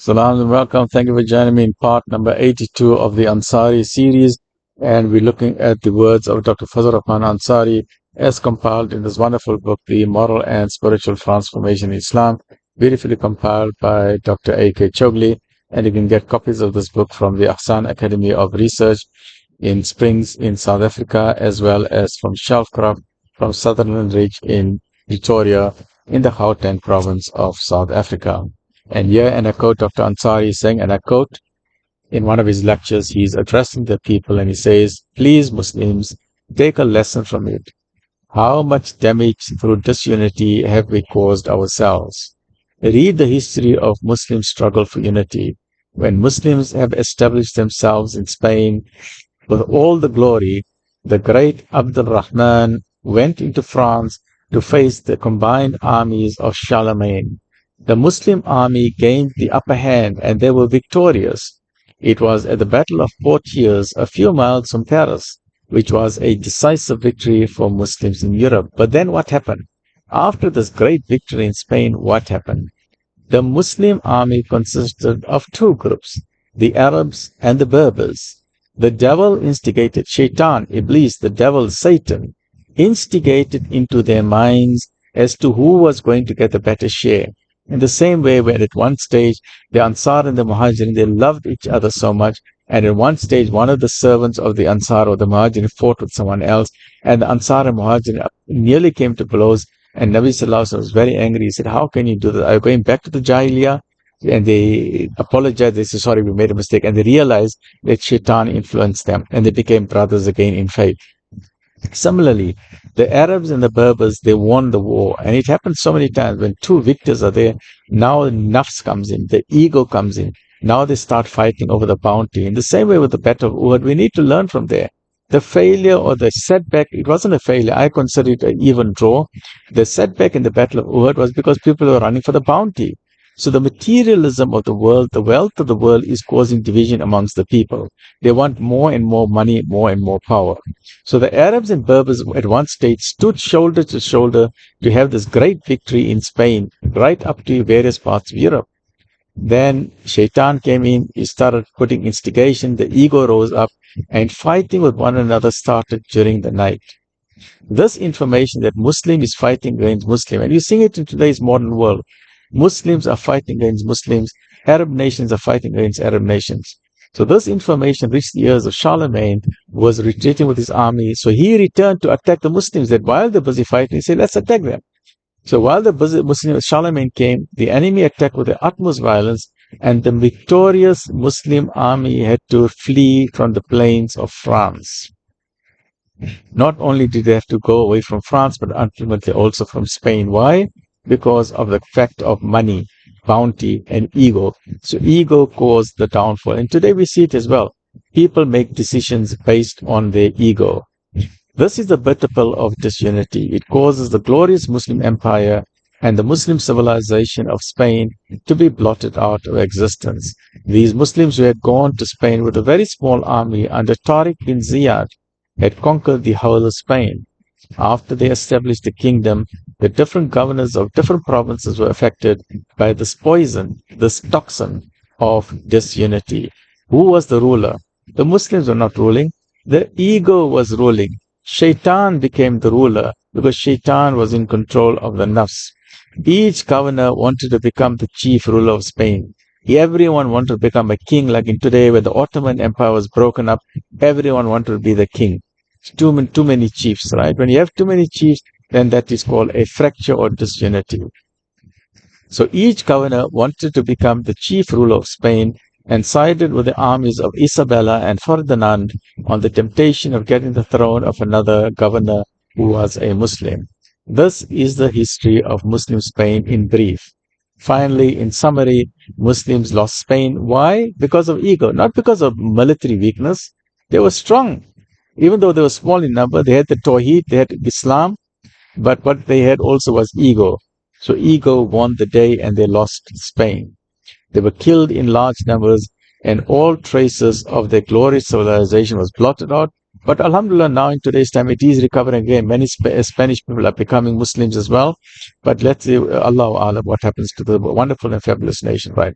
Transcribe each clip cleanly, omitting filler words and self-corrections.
Salam and welcome. Thank you for joining me in part number 82 of the Ansari series. And we're looking at the words of Dr. Fazl Rahman Ansari as compiled in this wonderful book, The Moral and Spiritual Transformation in Islam, beautifully compiled by Dr. A.K. Chogli. And you can get copies of this book from the Ahsan Academy of Research in Springs in South Africa, as well as from Shelfcraft from Sutherland Ridge in Pretoria in the Gauteng province of South Africa. And here, and I quote Dr. Ansari is saying, and I quote, in one of his lectures, he's addressing the people and he says, please, Muslims, take a lesson from it. How much damage through disunity have we caused ourselves? Read the history of Muslim struggle for unity. When Muslims have established themselves in Spain with all the glory, the great Abdul Rahman went into France to face the combined armies of Charlemagne. The Muslim army gained the upper hand and they were victorious. It was at the Battle of Poitiers, a few miles from Paris, which was a decisive victory for Muslims in Europe. But then what happened? After this great victory in Spain, what happened? The Muslim army consisted of two groups, the Arabs and the Berbers. The devil instigated, Shaitan, Iblis, the devil, Satan, instigated into their minds as to who was going to get the better share. In the same way, where at one stage, the Ansar and the Muhajirin, they loved each other so much. And at one stage, one of the servants of the Ansar or the Muhajirin fought with someone else. And the Ansar and Muhajirin nearly came to blows. And Nabi Sallallahu Alaihi Wasallam was very angry. He said, how can you do that? Are you going back to the Jahiliyyah? And they apologized. They said, sorry, we made a mistake. And they realized that Shaitan influenced them. And they became brothers again in faith. Similarly, the Arabs and the Berbers, they won the war. And it happens so many times when two victors are there. Now nafs comes in, the ego comes in. Now they start fighting over the bounty. In the same way with the Battle of Uhud, we need to learn from there. The failure or the setback, it wasn't a failure. I consider it an even draw. The setback in the Battle of Uhud was because people were running for the bounty. So the materialism of the world, the wealth of the world is causing division amongst the people. They want more and more money, more and more power. So the Arabs and Berbers at one stage stood shoulder to shoulder to have this great victory in Spain, right up to various parts of Europe. Then Shaitan came in, he started putting instigation, the ego rose up, and fighting with one another started during the night. This information that Muslim is fighting against Muslim, and you see it in today's modern world. Muslims are fighting against Muslims. Arab nations are fighting against Arab nations. So this information reached the ears of Charlemagne, who was retreating with his army. So he returned to attack the Muslims. That while they're busy fighting, he said, let's attack them. So while the Muslims, Charlemagne came, the enemy attacked with the utmost violence, and the victorious Muslim army had to flee from the plains of France. Not only did they have to go away from France, but ultimately also from Spain. Why? Because of the fact of money, bounty, and ego. So ego caused the downfall. And today we see it as well. People make decisions based on their ego. This is the bitter pill of disunity. It causes the glorious Muslim empire and the Muslim civilization of Spain to be blotted out of existence. These Muslims who had gone to Spain with a very small army under Tariq bin Ziyad had conquered the whole of Spain. After they established the kingdom, the different governors of different provinces were affected by this poison, this toxin of disunity. Who was the ruler? The Muslims were not ruling. The ego was ruling. Shaitan became the ruler because Shaitan was in control of the nafs. Each governor wanted to become the chief ruler of Spain. Everyone wanted to become a king, like in today where the Ottoman Empire was broken up. Everyone wanted to be the king. Too many chiefs, right? When you have too many chiefs, then that is called a fracture or disunity. So each governor wanted to become the chief ruler of Spain and sided with the armies of Isabella and Ferdinand on the temptation of getting the throne of another governor who was a Muslim. This is the history of Muslim Spain in brief. Finally, in summary, Muslims lost Spain. Why? Because of ego, not because of military weakness. They were strong. Even though they were small in number, they had the Tawheed, they had Islam, but what they had also was ego. So ego won the day and they lost Spain. They were killed in large numbers and all traces of their glorious civilization was blotted out But Alhamdulillah, now in today's time, it is recovering again. Many Spanish people are becoming Muslims as well. But let's see, Allahu Alam, what happens to the wonderful and fabulous nation, right?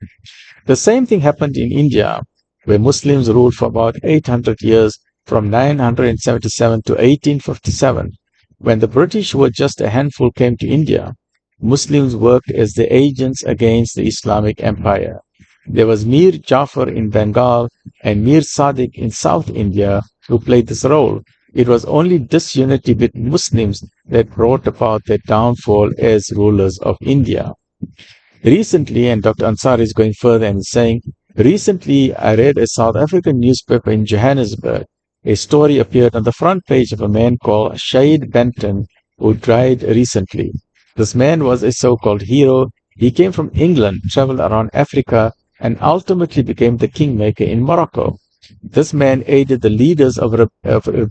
The same thing happened in India, where Muslims ruled for about 800 years, from 977 to 1857. When the British, who were just a handful, came to India, Muslims worked as the agents against the Islamic Empire. There was Mir Jafar in Bengal and Mir Sadiq in South India who played this role. It was only disunity with Muslims that brought about their downfall as rulers of India. Recently, and Dr. Ansari is going further and saying, recently I read a South African newspaper in Johannesburg. A story appeared on the front page of a man called Shahid Benton, who died recently. This man was a so-called hero. He came from England, traveled around Africa, and ultimately became the kingmaker in Morocco. This man aided the leaders of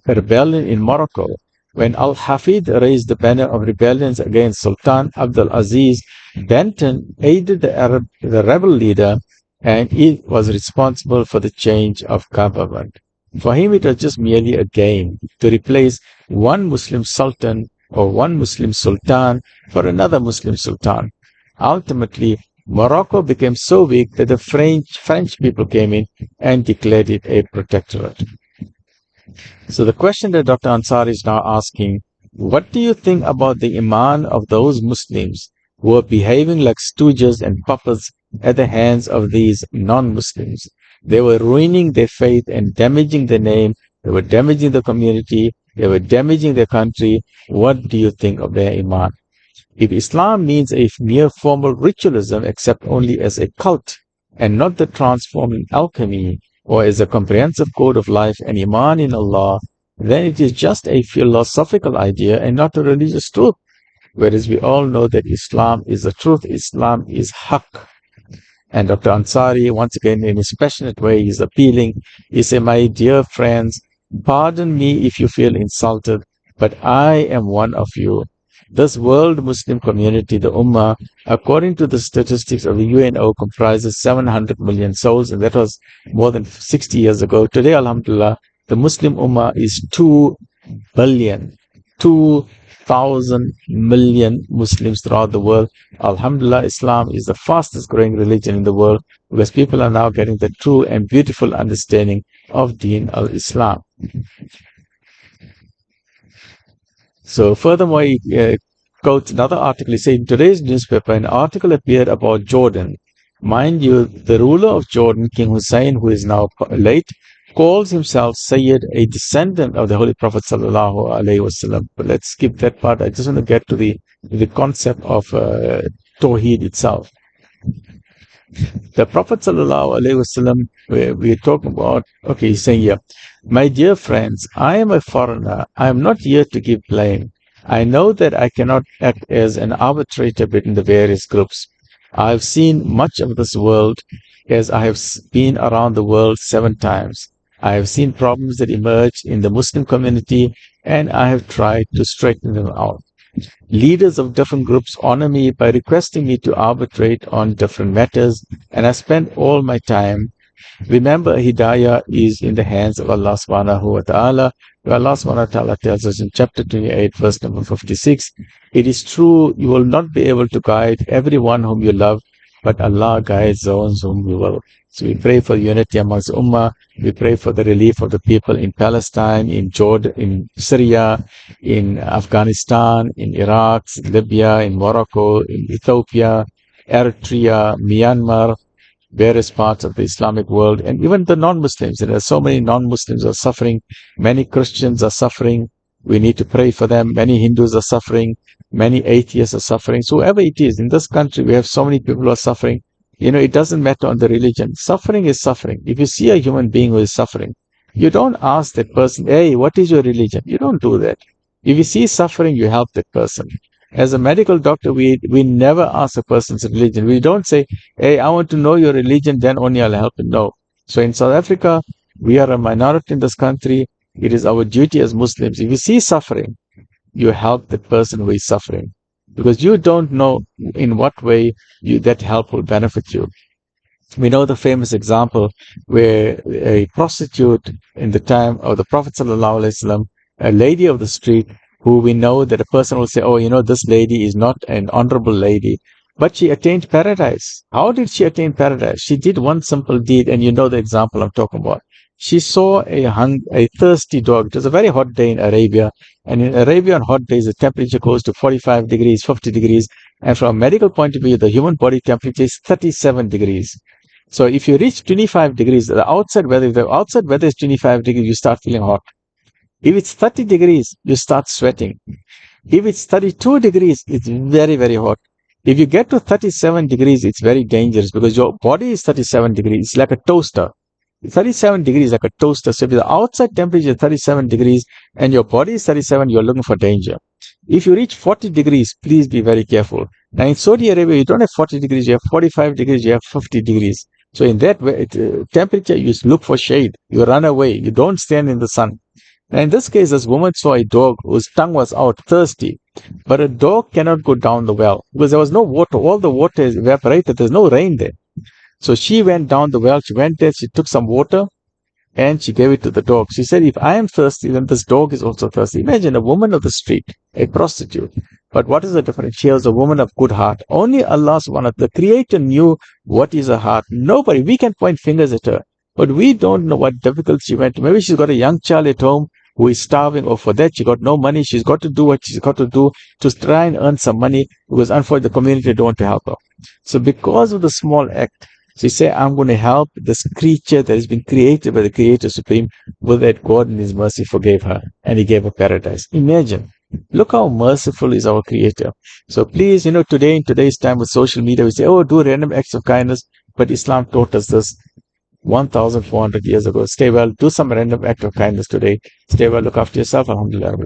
rebellion in Morocco. When Al-Hafid raised the banner of rebellions against Sultan Abdul Aziz, Benton aided the rebel leader, and he was responsible for the change of government. For him, it was just merely a game to replace one Muslim sultan or one Muslim sultan for another Muslim sultan. Ultimately, Morocco became so weak that the French people came in and declared it a protectorate. So the question that Dr. Ansari is now asking, what do you think about the iman of those Muslims who are behaving like stooges and puppets at the hands of these non-Muslims? They were ruining their faith and damaging their name. They were damaging the community. They were damaging their country. What do you think of their iman? If Islam means a mere formal ritualism, except only as a cult and not the transforming alchemy or as a comprehensive code of life and iman in Allah, then it is just a philosophical idea and not a religious truth. Whereas we all know that Islam is the truth, Islam is haqq. And Dr. Ansari, once again, in his passionate way, is appealing. He said, my dear friends, pardon me if you feel insulted, but I am one of you. This world Muslim community, the Ummah, according to the statistics of the UNO, comprises 700 million souls, and that was more than 60 years ago. Today, Alhamdulillah, the Muslim Ummah is 2 billion, 2,000 million Muslims throughout the world. Alhamdulillah, Islam is the fastest growing religion in the world because people are now getting the true and beautiful understanding of Deen al-Islam. So furthermore, he quotes another article. He said, in today's newspaper, an article appeared about Jordan. Mind you, the ruler of Jordan, King Hussein, who is now late, calls himself Sayyid, a descendant of the Holy Prophet sallallahu alaihi wasallam. But let's skip that part. I just want to get to the concept of Tawheed itself. The Prophet sallallahu alaihi wasallam, we're talking about, okay, he's saying here, my dear friends, I am a foreigner. I am not here to give blame. I know that I cannot act as an arbitrator between the various groups. I have seen much of this world as I have been around the world 7 times. I have seen problems that emerge in the Muslim community, and I have tried to straighten them out. Leaders of different groups honor me by requesting me to arbitrate on different matters, and I spend all my time. Remember, Hidayah is in the hands of Allah subhanahu wa ta'ala. Allah subhanahu wa ta'ala tells us in chapter 28, verse number 56, it is true, you will not be able to guide everyone whom you love, but Allah guides those whom you will. So we pray for unity amongst Ummah. We pray for the relief of the people in Palestine, in Jordan, in Syria, in Afghanistan, in Iraq, Libya, in Morocco, in Ethiopia, Eritrea, Myanmar, various parts of the Islamic world, and even the non-Muslims. There are so many non-Muslims are suffering. Many Christians are suffering. We need to pray for them. Many Hindus are suffering. Many atheists are suffering. So whoever it is, in this country, we have so many people who are suffering. You know, it doesn't matter on the religion. Suffering is suffering. If you see a human being who is suffering, you don't ask that person, hey, what is your religion? You don't do that. If you see suffering, you help that person. As a medical doctor, we never ask a person's religion. We don't say, hey, I want to know your religion, then only I'll help you. No. So in South Africa, we are a minority in this country. It is our duty as Muslims. If you see suffering, you help the person who is suffering. Because you don't know in what way that help will benefit you. We know the famous example where a prostitute in the time of the Prophet ﷺ, a lady of the street, who we know that a person will say, oh, this lady is not an honorable lady, but she attained paradise. How did she attain paradise? She did one simple deed, and you know the example I'm talking about. She saw a thirsty dog. It was a very hot day in Arabia, and in Arabia on hot days, the temperature goes to 45 degrees, 50 degrees, and from a medical point of view, the human body temperature is 37 degrees. So if you reach 25 degrees, if the outside weather is 25 degrees, you start feeling hot. If it's 30 degrees, you start sweating. If it's 32 degrees, it's very, very hot. If you get to 37 degrees, it's very dangerous because your body is 37 degrees. It's like a toaster. 37 degrees like a toaster. So if the outside temperature is 37 degrees and your body is 37, you're looking for danger. If you reach 40 degrees, please be very careful. Now in Saudi Arabia, you don't have 40 degrees, you have 45 degrees, you have 50 degrees. So in that temperature, you look for shade. You run away. You don't stand in the sun. Now in this case, this woman saw a dog whose tongue was out, thirsty. But a dog cannot go down the well because there was no water. All the water is evaporated. There's no rain there. So she went down the well. She went there. She took some water and she gave it to the dog. She said, if I am thirsty, then this dog is also thirsty. Imagine a woman of the street, a prostitute. But what is the difference? She was a woman of good heart. Only Allah subhanahu wa ta'ala, the Creator, knew what is her heart. Nobody, we can point fingers at her, but we don't know what difficulty she went to. Maybe she's got a young child at home who is starving, or for that she got no money. She's got to do what she's got to do to try and earn some money because unfortunately the community don't want to help her. So because of the small act, she said, I'm going to help this creature that has been created by the Creator Supreme, with that God in His mercy forgave her and He gave her paradise. Imagine. Look how merciful is our Creator. So please, today, in today's time with social media, we say, oh, do random acts of kindness. But Islam taught us this 1,400 years ago. Stay well. Do some random act of kindness today. Stay well. Look after yourself. Alhamdulillah.